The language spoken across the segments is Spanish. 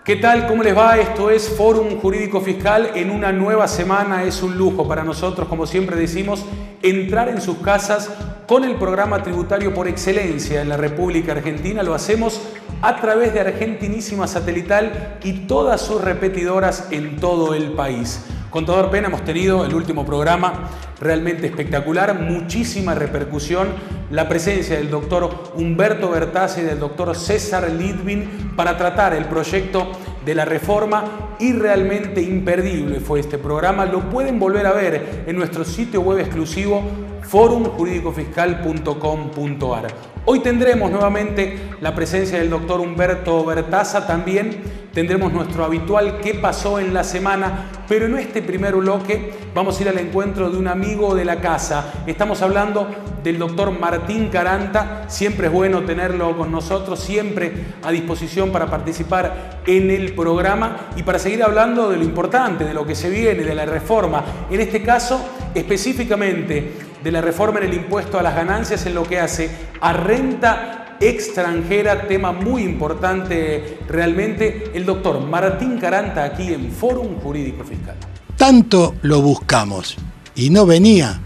¿Qué tal? ¿Cómo les va? Esto es Fórum Jurídico Fiscal en una nueva semana. Es un lujo para nosotros, como siempre decimos, entrar en sus casas con el programa tributario por excelencia en la República Argentina. Lo hacemos a través de Argentinísima Satelital y todas sus repetidoras en todo el país. Contador Pena, hemos tenido el último programa realmente espectacular, muchísima repercusión, la presencia del doctor Humberto Bertazza y del doctor César Litvin para tratar el proyecto de la reforma, y realmente imperdible fue este programa. Lo pueden volver a ver en nuestro sitio web exclusivo forumjuridicofiscal.com.ar. Hoy tendremos nuevamente la presencia del doctor Humberto Bertazza, también tendremos nuestro habitual ¿Qué pasó en la semana? Pero en este primer bloque vamos a ir al encuentro de un amigo de la casa. Estamos hablando del doctor Martín Caranta. Siempre es bueno tenerlo con nosotros, siempre a disposición para participar en el programa y para seguir hablando de lo importante, de lo que se viene, de la reforma. En este caso, específicamente de la reforma en el impuesto a las ganancias en lo que hace a renta extranjera, tema muy importante realmente. El doctor Martín Caranta aquí en Fórum Jurídico Fiscal. Tanto lo buscamos y no venía,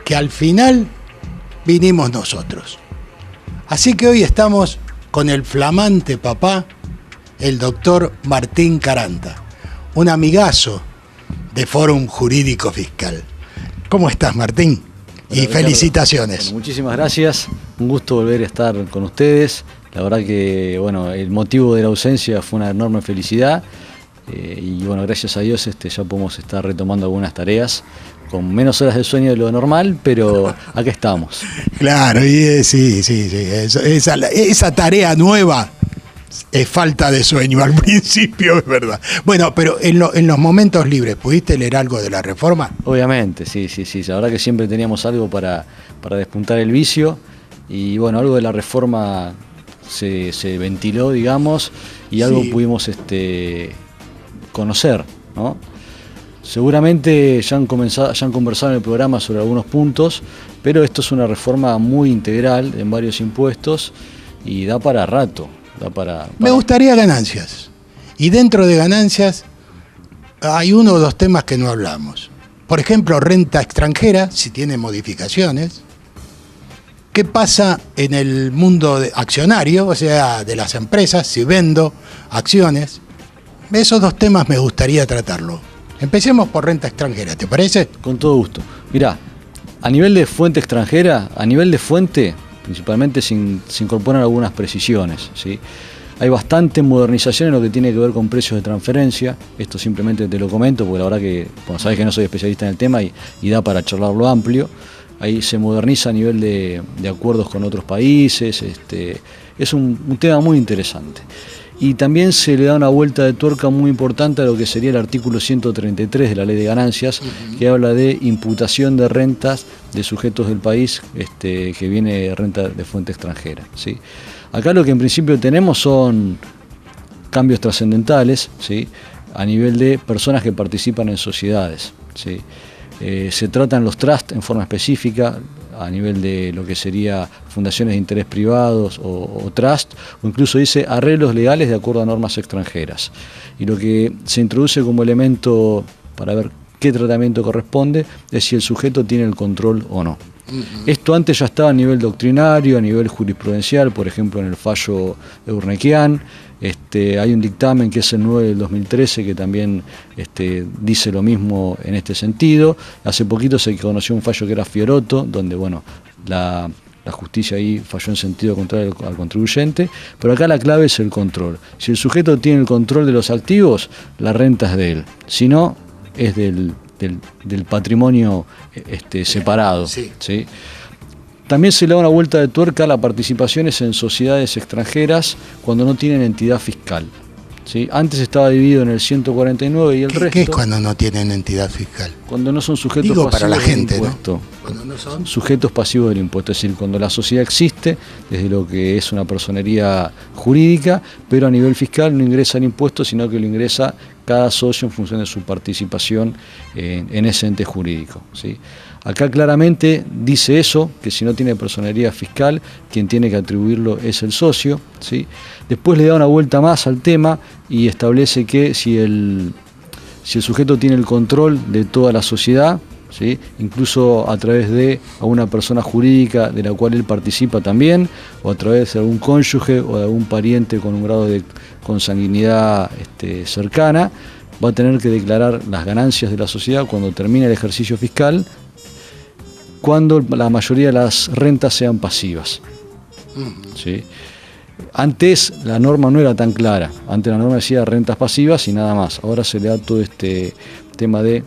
que al final vinimos nosotros. Así que hoy estamos con el flamante papá, el doctor Martín Caranta, un amigazo de Fórum Jurídico Fiscal. ¿Cómo estás, Martín? Bueno, y felicitaciones. Bueno, muchísimas gracias, un gusto volver a estar con ustedes. La verdad que bueno, el motivo de la ausencia fue una enorme felicidad y bueno, gracias a Dios ya podemos estar retomando algunas tareas con menos horas de sueño de lo normal, pero acá estamos. Claro, y sí, esa tarea nueva es falta de sueño al principio, es verdad. Bueno, pero en los momentos libres, ¿pudiste leer algo de la reforma? Obviamente, sí. La verdad que siempre teníamos algo para despuntar el vicio y bueno, algo de la reforma se ventiló, digamos, y algo pudimos conocer, ¿no? Seguramente ya han conversado en el programa sobre algunos puntos, pero esto es una reforma muy integral en varios impuestos y da para rato. Me gustaría ganancias. Y dentro de ganancias hay uno o dos temas que no hablamos. Por ejemplo, renta extranjera, si tiene modificaciones. ¿Qué pasa en el mundo accionario, o sea, de las empresas, si vendo acciones? Esos dos temas me gustaría tratarlo. Empecemos por renta extranjera, ¿te parece? Con todo gusto. Mirá, a nivel de fuente extranjera, principalmente se incorporan algunas precisiones, ¿sí? Hay bastante modernización en lo que tiene que ver con precios de transferencia. Esto simplemente te lo comento porque la verdad que, bueno, sabés que no soy especialista en el tema y da para charlarlo amplio. Ahí se moderniza a nivel de acuerdos con otros países. Es un tema muy interesante. Y también se le da una vuelta de tuerca muy importante a lo que sería el artículo 133 de la Ley de Ganancias, que habla de imputación de rentas de sujetos del país que viene de renta de fuente extranjera, ¿sí? Acá lo que en principio tenemos son cambios trascendentales, ¿sí? A nivel de personas que participan en sociedades, ¿sí? Se tratan los trusts en forma específica, a nivel de lo que sería fundaciones de interés privados o trust, o incluso dice arreglos legales de acuerdo a normas extranjeras. Y lo que se introduce como elemento para ver qué tratamiento corresponde es si el sujeto tiene el control o no. Esto antes ya estaba a nivel doctrinario, a nivel jurisprudencial, por ejemplo en el fallo de Urnequian. Hay un dictamen que es el 9 del 2013 que también dice lo mismo en este sentido. Hace poquito se conoció un fallo que era Fiorotto, donde bueno, la justicia ahí falló en sentido contrario al contribuyente, pero acá la clave es el control. Si el sujeto tiene el control de los activos, la renta es de él. Si no, es del patrimonio separado. Sí. ¿Sí? También se le da una vuelta de tuerca a las participaciones en sociedades extranjeras cuando no tienen entidad fiscal, ¿sí? Antes estaba dividido en el 149 y el resto. ¿Qué es cuando no tienen entidad fiscal? Cuando no son sujetos Digo, pasivos para la gente, del impuesto. ¿no? Cuando no son Sujetos pasivos del impuesto, es decir, cuando la sociedad existe, desde lo que es una personería jurídica, pero a nivel fiscal no ingresa el impuesto, sino que lo ingresa cada socio en función de su participación en ese ente jurídico, ¿sí? Acá claramente dice eso, que si no tiene personería fiscal, quien tiene que atribuirlo es el socio, ¿sí? Después le da una vuelta más al tema y establece que si el sujeto tiene el control de toda la sociedad, ¿sí? Incluso a través de una persona jurídica de la cual él participa también, o a través de algún cónyuge o de algún pariente con un grado de consanguinidad cercana, va a tener que declarar las ganancias de la sociedad cuando termine el ejercicio fiscal, cuando la mayoría de las rentas sean pasivas, ¿sí? Antes la norma no era tan clara, antes la norma decía rentas pasivas y nada más, ahora se le da todo este tema de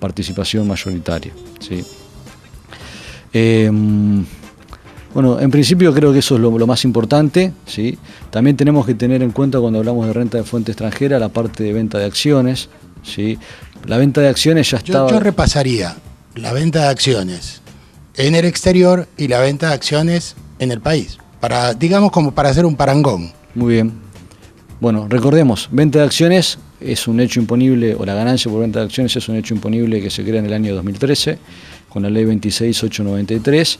participación mayoritaria, ¿sí? Bueno, en principio creo que eso es lo más importante, ¿sí? También tenemos que tener en cuenta cuando hablamos de renta de fuente extranjera la parte de venta de acciones, ¿sí? La venta de acciones ya estaba... Yo repasaría la venta de acciones en el exterior y la venta de acciones en el país, digamos como para hacer un parangón. Muy bien. Bueno, recordemos, venta de acciones es un hecho imponible, o la ganancia por venta de acciones es un hecho imponible que se crea en el año 2013, con la ley 26893.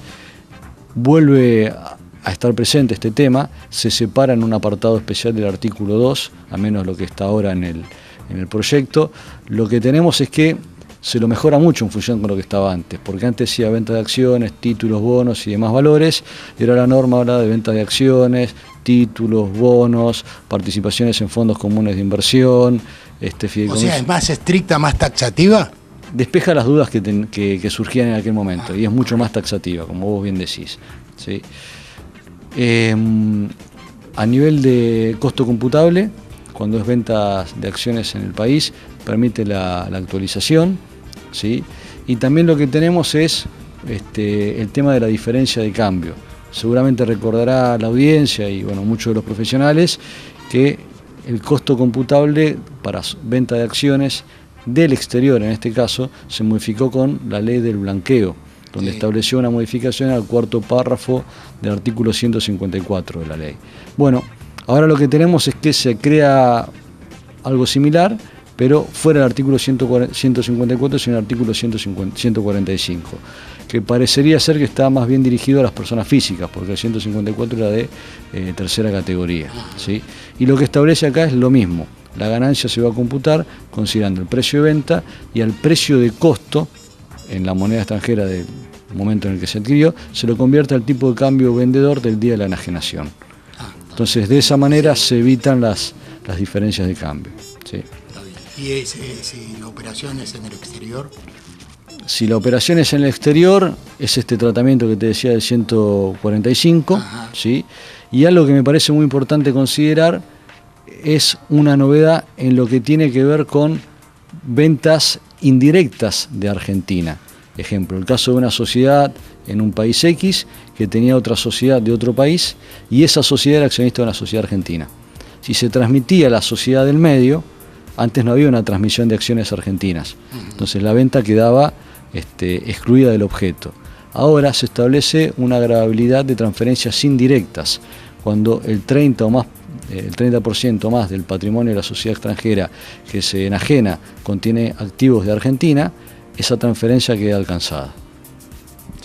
Vuelve a estar presente este tema, se separa en un apartado especial del artículo 2, a menos lo que está ahora en el proyecto. Lo que tenemos es que se lo mejora mucho en función con lo que estaba antes, porque antes decía venta de acciones, títulos, bonos y demás valores, y ahora la norma habla de venta de acciones, títulos, bonos, participaciones en fondos comunes de inversión, O sea, ¿es más estricta, más taxativa? Despeja las dudas que surgían en aquel momento, y es mucho más taxativa, como vos bien decís, ¿sí? A nivel de costo computable, cuando es venta de acciones en el país, permite la actualización, ¿sí? Y también lo que tenemos es el tema de la diferencia de cambio. Seguramente recordará la audiencia y bueno, muchos de los profesionales que el costo computable para venta de acciones del exterior, en este caso, se modificó con la ley del blanqueo, donde estableció una modificación al cuarto párrafo del artículo 154 de la ley. Bueno, ahora lo que tenemos es que se crea algo similar, pero fuera del artículo 154, sino el artículo 145, que parecería ser que está más bien dirigido a las personas físicas, porque el 154 era de tercera categoría, ¿sí? Y lo que establece acá es lo mismo. La ganancia se va a computar considerando el precio de venta y al precio de costo en la moneda extranjera del momento en el que se adquirió, se lo convierte al tipo de cambio vendedor del día de la enajenación. Entonces, de esa manera se evitan las diferencias de cambio, ¿sí? ¿Y si la operación es en el exterior? Si la operación es en el exterior, es este tratamiento que te decía del 145, ¿sí? Y algo que me parece muy importante considerar es una novedad en lo que tiene que ver con ventas indirectas de Argentina. Ejemplo, el caso de una sociedad en un país X que tenía otra sociedad de otro país y esa sociedad era accionista de una sociedad argentina. Si se transmitía a la sociedad del medio, antes no había una transmisión de acciones argentinas, entonces la venta quedaba excluida del objeto. Ahora se establece una gravabilidad de transferencias indirectas, cuando el 30% más del patrimonio de la sociedad extranjera que se enajena contiene activos de Argentina, esa transferencia queda alcanzada.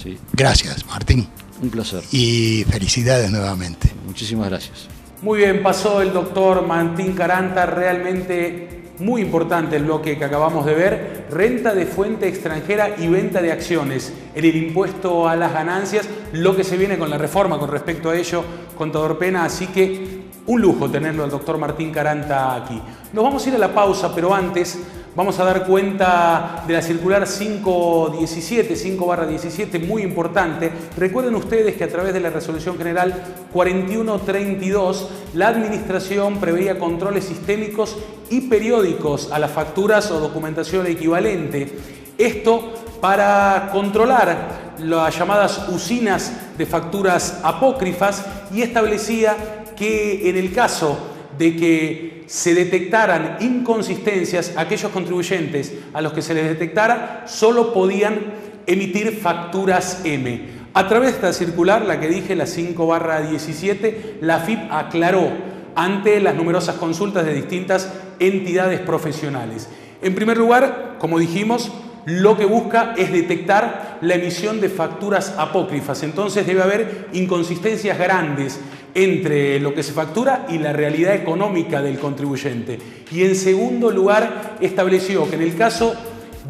Sí. Gracias, Martín. Un placer. Y felicidades nuevamente. Muchísimas gracias. Muy bien, pasó el doctor Martín Caranta, realmente muy importante el bloque que acabamos de ver, renta de fuente extranjera y venta de acciones, el impuesto a las ganancias, lo que se viene con la reforma con respecto a ello, contador Pena, así que un lujo tenerlo al doctor Martín Caranta aquí. Nos vamos a ir a la pausa, pero antes vamos a dar cuenta de la circular 5/17, muy importante. Recuerden ustedes que a través de la resolución general 4132, la administración preveía controles sistémicos y periódicos a las facturas o documentación equivalente. Esto para controlar las llamadas usinas de facturas apócrifas y establecía que en el caso de que se detectaran inconsistencias, aquellos contribuyentes a los que se les detectara solo podían emitir facturas M. A través de esta circular, la que dije, la 5/17, la AFIP aclaró ante las numerosas consultas de distintas entidades profesionales. En primer lugar, como dijimos, lo que busca es detectar la emisión de facturas apócrifas. Entonces debe haber inconsistencias grandes entre lo que se factura y la realidad económica del contribuyente. Y en segundo lugar, estableció que en el caso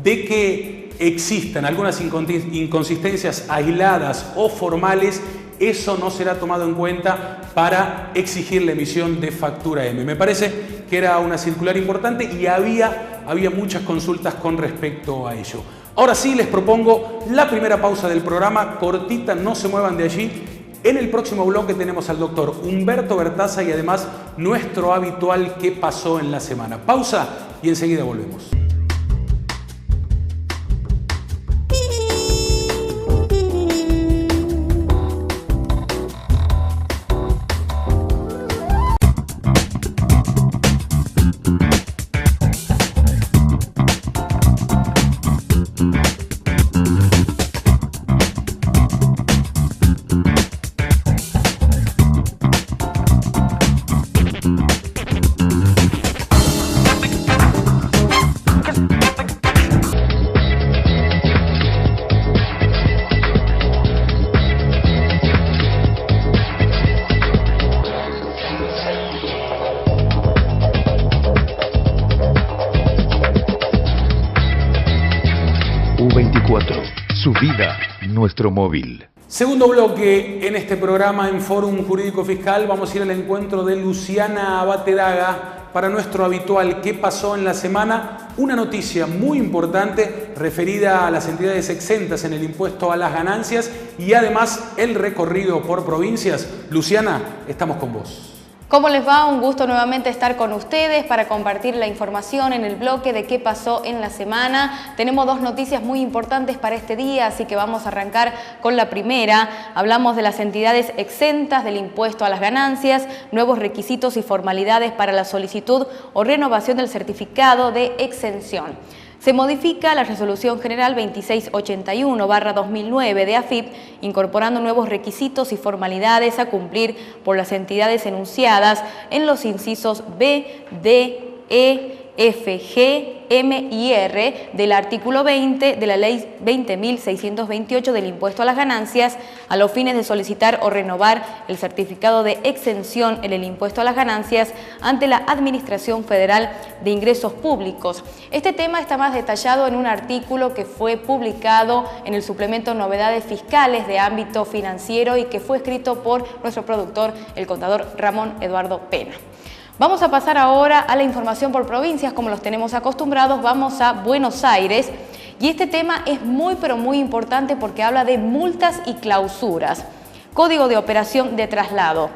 de que existan algunas inconsistencias aisladas o formales, eso no será tomado en cuenta para exigir la emisión de factura M. Me parece que era una circular importante y había muchas consultas con respecto a ello. Ahora sí les propongo la primera pausa del programa, cortita, no se muevan de allí. En el próximo bloque tenemos al doctor Humberto Bertaza y además nuestro habitual ¿Qué pasó en la semana? Pausa y enseguida volvemos. Su vida, nuestro móvil. Segundo bloque en este programa en Fórum Jurídico Fiscal. Vamos a ir al encuentro de Luciana Abatedaga para nuestro habitual ¿Qué pasó en la semana? Una noticia muy importante referida a las entidades exentas en el impuesto a las ganancias y además el recorrido por provincias. Luciana, estamos con vos. ¿Cómo les va? Un gusto nuevamente estar con ustedes para compartir la información en el bloque de qué pasó en la semana. Tenemos dos noticias muy importantes para este día, así que vamos a arrancar con la primera. Hablamos de las entidades exentas del impuesto a las ganancias, nuevos requisitos y formalidades para la solicitud o renovación del certificado de exención. Se modifica la Resolución General 2681/2009 de AFIP, incorporando nuevos requisitos y formalidades a cumplir por las entidades enunciadas en los incisos B, D, E, F, G, M y R del artículo 20 de la Ley 20.628 del impuesto a las ganancias, a los fines de solicitar o renovar el certificado de exención en el impuesto a las ganancias ante la Administración Federal de Ingresos Públicos. Este tema está más detallado en un artículo que fue publicado en el suplemento Novedades Fiscales de ámbito financiero y que fue escrito por nuestro productor, el contador Ramón Eduardo Pena. Vamos a pasar ahora a la información por provincias, como los tenemos acostumbrados. Vamos a Buenos Aires y este tema es muy pero muy importante porque habla de multas y clausuras. Código de operación de traslado.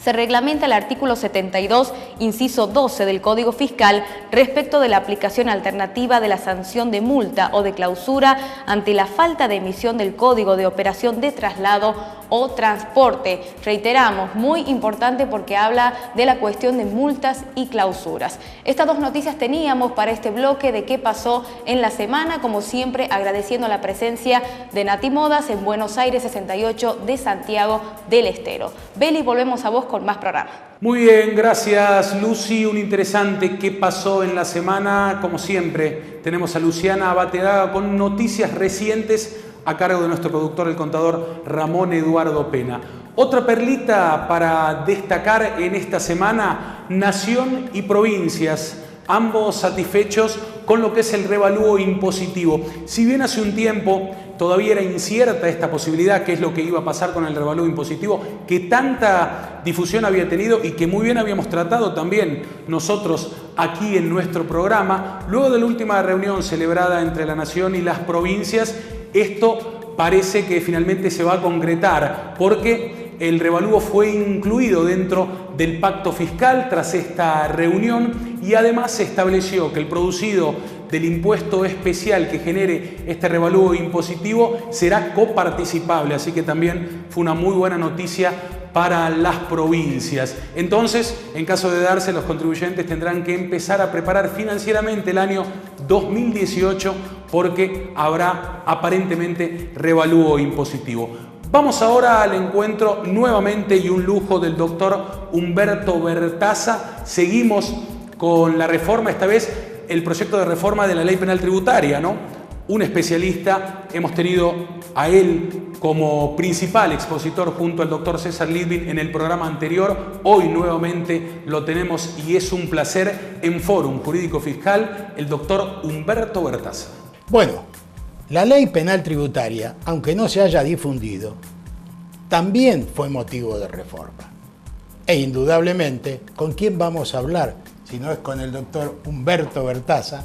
Se reglamenta el artículo 72, inciso 12 del Código Fiscal respecto de la aplicación alternativa de la sanción de multa o de clausura ante la falta de emisión del Código de Operación de Traslado o Transporte. Reiteramos, muy importante porque habla de la cuestión de multas y clausuras. Estas dos noticias teníamos para este bloque de qué pasó en la semana, como siempre agradeciendo la presencia de Nati Modas en Buenos Aires 68 de Santiago del Estero. Beli, volvemos a vos con más programa. Muy bien, gracias Lucy. Un interesante ¿Qué pasó en la semana? Como siempre, tenemos a Luciana Abatedaga con noticias recientes a cargo de nuestro productor, el contador Ramón Eduardo Pena. Otra perlita para destacar en esta semana, Nación y provincias, ambos satisfechos con lo que es el revalúo impositivo. Si bien hace un tiempo todavía era incierta esta posibilidad, qué es lo que iba a pasar con el revalúo impositivo, que tanta difusión había tenido y que muy bien habíamos tratado también nosotros aquí en nuestro programa, luego de la última reunión celebrada entre la Nación y las provincias, esto parece que finalmente se va a concretar, porque el revalúo fue incluido dentro del pacto fiscal tras esta reunión y además se estableció que el producido del impuesto especial que genere este revalúo impositivo será coparticipable, así que también fue una muy buena noticia para las provincias. Entonces, en caso de darse, los contribuyentes tendrán que empezar a preparar financieramente el año 2018 porque habrá aparentemente revalúo impositivo. Vamos ahora al encuentro nuevamente y un lujo del doctor Humberto Bertaza. Seguimos con la reforma, esta vez el proyecto de reforma de la ley penal tributaria, ¿no? Un especialista, hemos tenido a él como principal expositor junto al doctor César Lidvin en el programa anterior. Hoy nuevamente lo tenemos y es un placer en Fórum Jurídico Fiscal, el doctor Humberto Bertaza. Bueno, la ley penal tributaria, aunque no se haya difundido, también fue motivo de reforma. E indudablemente, ¿con quién vamos a hablar? Si no es con el doctor Humberto Bertaza,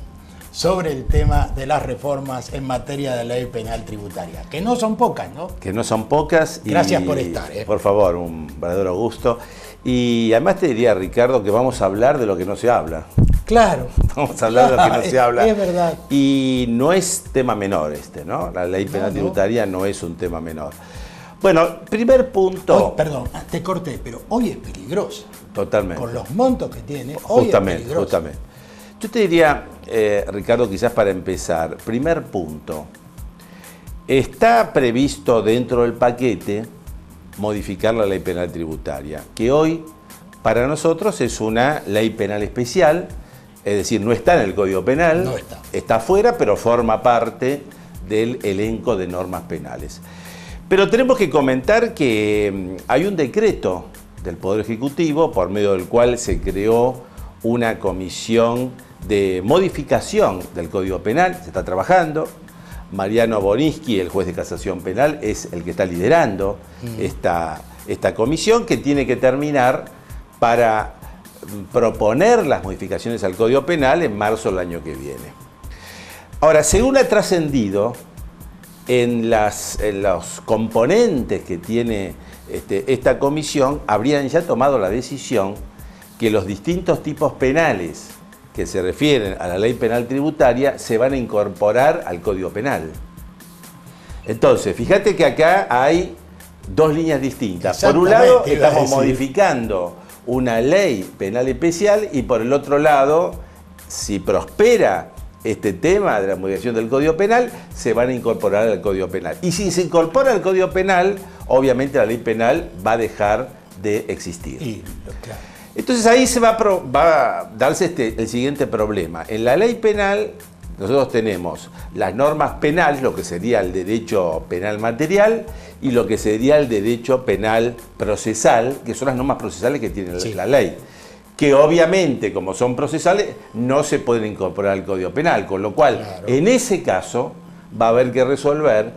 sobre el tema de las reformas en materia de ley penal tributaria, que no son pocas, ¿no? Que no son pocas. Gracias por estar. Por favor, un verdadero gusto. Y además te diría, Ricardo, que vamos a hablar de lo que no se habla. Claro. Vamos a hablar de lo que no se habla. Es verdad. Y no es tema menor este, ¿no? La ley penal tributaria no es un tema menor. Bueno, primer punto. Hoy, perdón, te corté, pero hoy es peligrosa. Totalmente. Con los montos que tiene, hoy es peligrosa. Justamente. Yo te diría, Ricardo, quizás para empezar, primer punto, está previsto dentro del paquete modificar la ley penal tributaria, que hoy para nosotros es una ley penal especial, es decir, no está en el Código Penal, no está. Está fuera, pero forma parte del elenco de normas penales. Pero tenemos que comentar que hay un decreto del Poder Ejecutivo por medio del cual se creó una comisión de modificación del Código Penal, se está trabajando. Mariano Boninsky, el juez de casación penal, es el que está liderando esta comisión que tiene que terminar para proponer las modificaciones al Código Penal en marzo del año que viene. Ahora, según ha trascendido en los componentes que tiene esta comisión, habrían ya tomado la decisión que los distintos tipos penales que se refieren a la ley penal tributaria se van a incorporar al Código Penal. Entonces, fíjate que acá hay dos líneas distintas. Por un lado, estamos modificando una ley penal especial y por el otro lado, si prospera este tema de la modificación del Código Penal, se van a incorporar al Código Penal. Y si se incorpora al Código Penal, obviamente la ley penal va a dejar de existir. Claro. Entonces ahí va a darse el siguiente problema. En la ley penal nosotros tenemos las normas penales, lo que sería el derecho penal material y lo que sería el derecho penal procesal, que son las normas procesales que tiene la ley, que obviamente como son procesales no se pueden incorporar al Código Penal, con lo cual en ese caso va a haber que resolver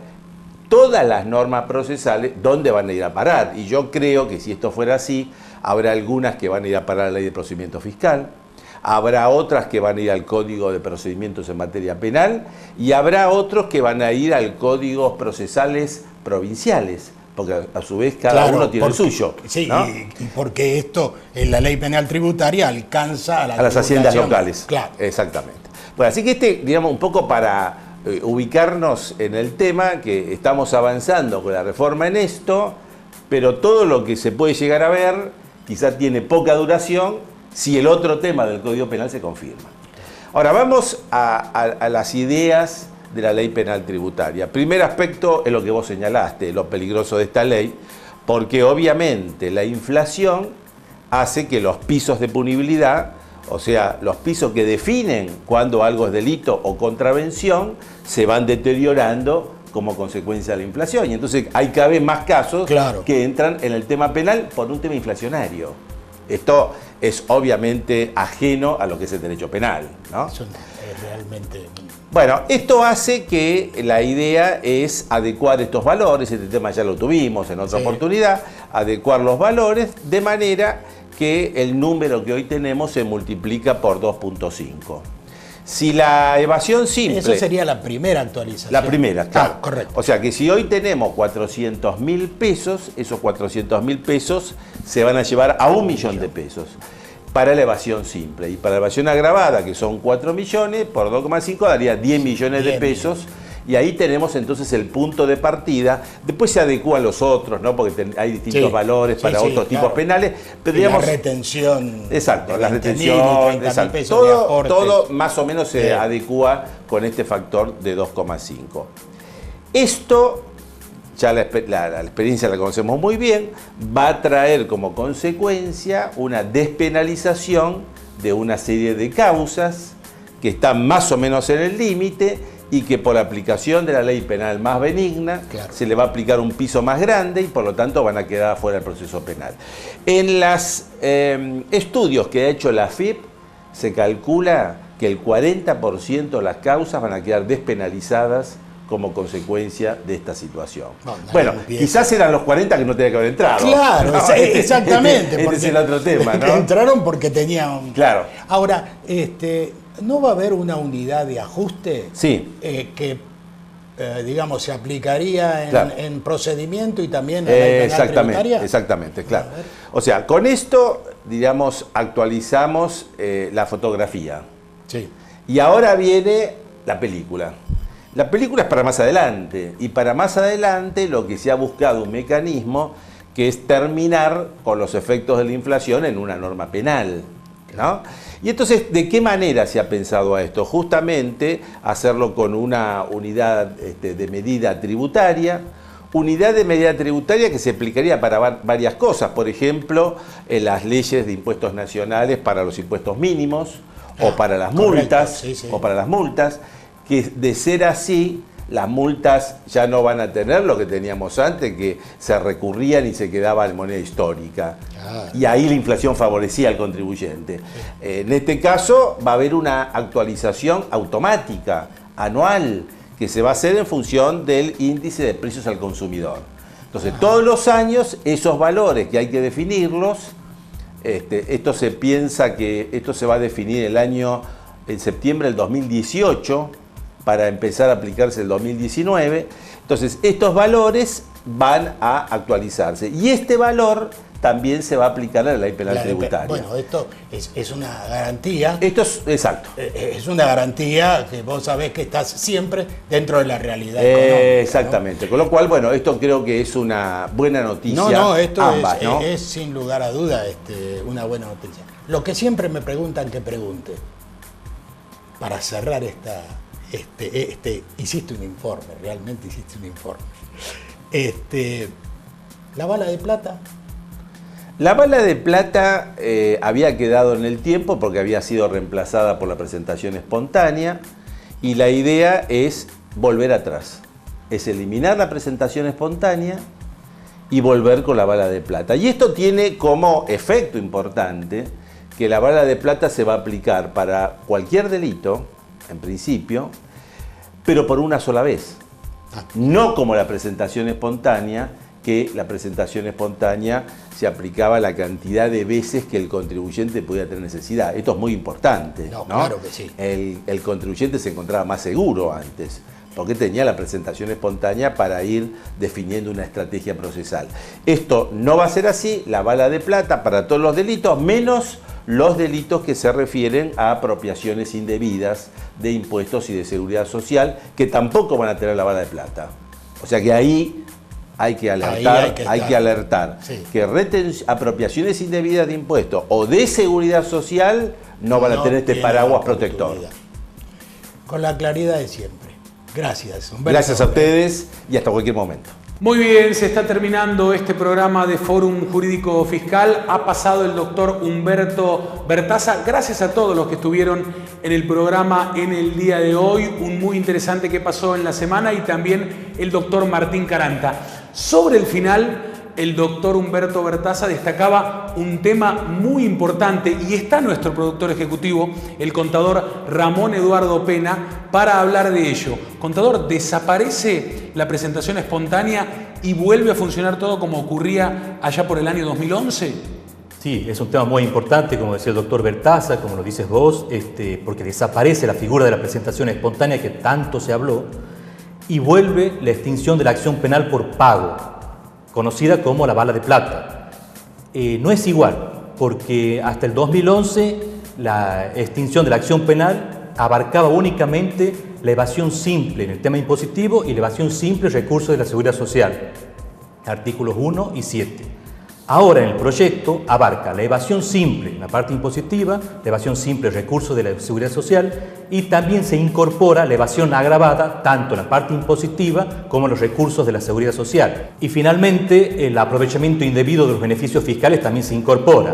todas las normas procesales dónde van a ir a parar. Y yo creo que si esto fuera así, habrá algunas que van a ir a parar a la ley de procedimiento fiscal, habrá otras que van a ir al Código de Procedimientos en materia penal y habrá otros que van a ir al Códigos Procesales Provinciales, porque a su vez cada uno tiene el suyo. Sí, ¿no? y porque esto en la ley penal tributaria alcanza a las haciendas locales. Claro. Exactamente. Bueno, así que digamos, un poco para ubicarnos en el tema, que estamos avanzando con la reforma en esto, pero todo lo que se puede llegar a ver quizá tiene poca duración si el otro tema del Código Penal se confirma. Ahora vamos a las ideas de la ley penal tributaria. Primer aspecto es lo que vos señalaste, lo peligroso de esta ley, porque obviamente la inflación hace que los pisos de punibilidad, o sea, los pisos que definen cuando algo es delito o contravención, se van deteriorando como consecuencia de la inflación. Y entonces hay cada vez más casos que entran en el tema penal por un tema inflacionario. Esto es obviamente ajeno a lo que es el derecho penal, ¿no? Eso es realmente... Bueno, esto hace que la idea es adecuar estos valores, este tema ya lo tuvimos en otra oportunidad, adecuar los valores de manera que el número que hoy tenemos se multiplica por 2.5. Si la evasión simple... Eso sería la primera actualización. La primera, claro. Correcto. O sea que si hoy tenemos 400.000 pesos, esos 400.000 pesos se van a llevar a 1 millón de pesos. para la evasión simple. Y para la evasión agravada, que son 4 millones, por 2,5 daría 10 millones de pesos. Y ahí tenemos entonces el punto de partida. Después se adecúan los otros, ¿no? Porque hay distintos valores para otros tipos penales. Pero digamos, la retención. Exacto, la retención. Todo más o menos se adecúa con este factor de 2,5. Esto, ya la experiencia la conocemos muy bien, va a traer como consecuencia una despenalización de una serie de causas que están más o menos en el límite y que por aplicación de la ley penal más benigna se le va a aplicar un piso más grande y por lo tanto van a quedar fuera del proceso penal. En los estudios que ha hecho la AFIP se calcula que el 40% de las causas van a quedar despenalizadas como consecuencia de esta situación. Bueno, quizás eran los 40 que no tenían que haber entrado. Claro, exactamente. Este es el otro tema, ¿no? Entraron porque tenían... Claro. Ahora, ¿no va a haber una unidad de ajuste que, digamos, se aplicaría en procedimiento y también en la ley penal tributaria? Exactamente, claro. O sea, con esto, digamos, actualizamos la fotografía. Sí. Y ahora viene la película. La película es para más adelante, y para más adelante lo que se ha buscado un mecanismo que es terminar con los efectos de la inflación en una norma penal, ¿no? Y entonces, ¿de qué manera se ha pensado a esto? Justamente hacerlo con una unidad de medida tributaria, que se aplicaría para varias cosas, por ejemplo, en las leyes de impuestos nacionales para los impuestos mínimos, o para las multas, que de ser así, las multas ya no van a tener lo que teníamos antes, que se recurrían y se quedaba en moneda histórica. Y ahí la inflación favorecía al contribuyente. En este caso va a haber una actualización automática, anual, que se va a hacer en función del índice de precios al consumidor. Entonces, todos los años, esos valores que hay que definirlos, esto se piensa que esto se va a definir en septiembre del 2018, para empezar a aplicarse el 2019. Entonces, estos valores van a actualizarse. Y este valor también se va a aplicar a la ley penal tributaria. Bueno, esto es una garantía. Esto es, exacto. Es una garantía que vos sabés que estás siempre dentro de la realidad económica. Exactamente. ¿No? Con lo cual, bueno, esto creo que es una buena noticia. Esto es sin lugar a duda una buena noticia. Lo que siempre me preguntan que pregunte, para cerrar hiciste un informe, realmente hiciste un informe. ¿La bala de plata? La bala de plata había quedado en el tiempo porque había sido reemplazada por la presentación espontánea, y la idea es volver atrás, es eliminar la presentación espontánea y volver con la bala de plata. Y esto tiene como efecto importante que la bala de plata se va a aplicar para cualquier delito, en principio, pero por una sola vez. No como la presentación espontánea, que la presentación espontánea se aplicaba la cantidad de veces que el contribuyente podía tener necesidad. Esto es muy importante, ¿no? Claro que sí. El contribuyente se encontraba más seguro antes, porque tenía la presentación espontánea para ir definiendo una estrategia procesal. Esto no va a ser así, la bala de plata para todos los delitos, menos los delitos que se refieren a apropiaciones indebidas de impuestos y de seguridad social, que tampoco van a tener la bala de plata. O sea que ahí hay que alertar, sí, que apropiaciones indebidas de impuestos o de seguridad social no van a tener este paraguas protector. Con la claridad de siempre. Gracias, Humberto. Gracias a ustedes y hasta cualquier momento. Muy bien, se está terminando este programa de Fórum Jurídico Fiscal. Ha pasado el doctor Humberto Bertaza. Gracias a todos los que estuvieron en el programa en el día de hoy. Un muy interesante que pasó en la semana, y también el doctor Martín Caranta. Sobre el final, el doctor Humberto Bertaza destacaba un tema muy importante, y está nuestro productor ejecutivo, el contador Ramón Eduardo Pena, para hablar de ello. Contador, ¿desaparece la presentación espontánea y vuelve a funcionar todo como ocurría allá por el año 2011? Sí, es un tema muy importante, como decía el doctor Bertaza, como lo dices vos, porque desaparece la figura de la presentación espontánea que tanto se habló, y vuelve la extinción de la acción penal por pago, conocida como la bala de plata. No es igual, porque hasta el 2011 la extinción de la acción penal abarcaba únicamente la evasión simple en el tema impositivo y la evasión simple recursos de la seguridad social, artículos 1 y 7. Ahora en el proyecto abarca la evasión simple en la parte impositiva, la evasión simple recursos de la seguridad social y también se incorpora la evasión agravada tanto en la parte impositiva como en los recursos de la seguridad social. Y finalmente el aprovechamiento indebido de los beneficios fiscales también se incorpora.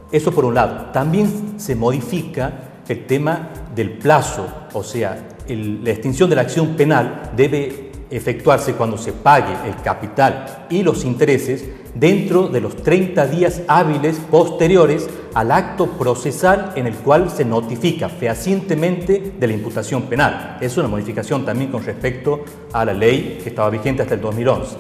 Eso por un lado. También se modifica el tema del plazo, o sea, la extinción de la acción penal debe efectuarse cuando se pague el capital y los intereses dentro de los 30 días hábiles posteriores al acto procesal en el cual se notifica fehacientemente de la imputación penal. Es una modificación también con respecto a la ley que estaba vigente hasta el 2011.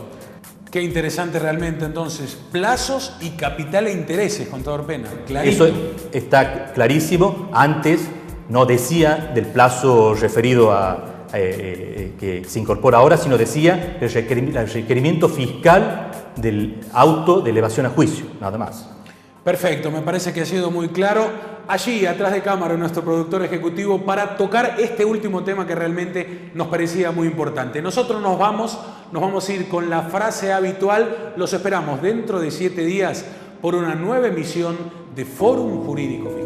Qué interesante realmente, entonces, plazos y capital e intereses, contador Pena. Clarito. Eso está clarísimo. Antes no decía del plazo referido a que se incorpora ahora, sino decía el requerimiento fiscal del auto de elevación a juicio, nada más. Perfecto, me parece que ha sido muy claro. Allí, atrás de cámara, nuestro productor ejecutivo para tocar este último tema que realmente nos parecía muy importante. Nosotros nos vamos a ir con la frase habitual. Los esperamos dentro de 7 días por una nueva emisión de Fórum Jurídico Fiscal.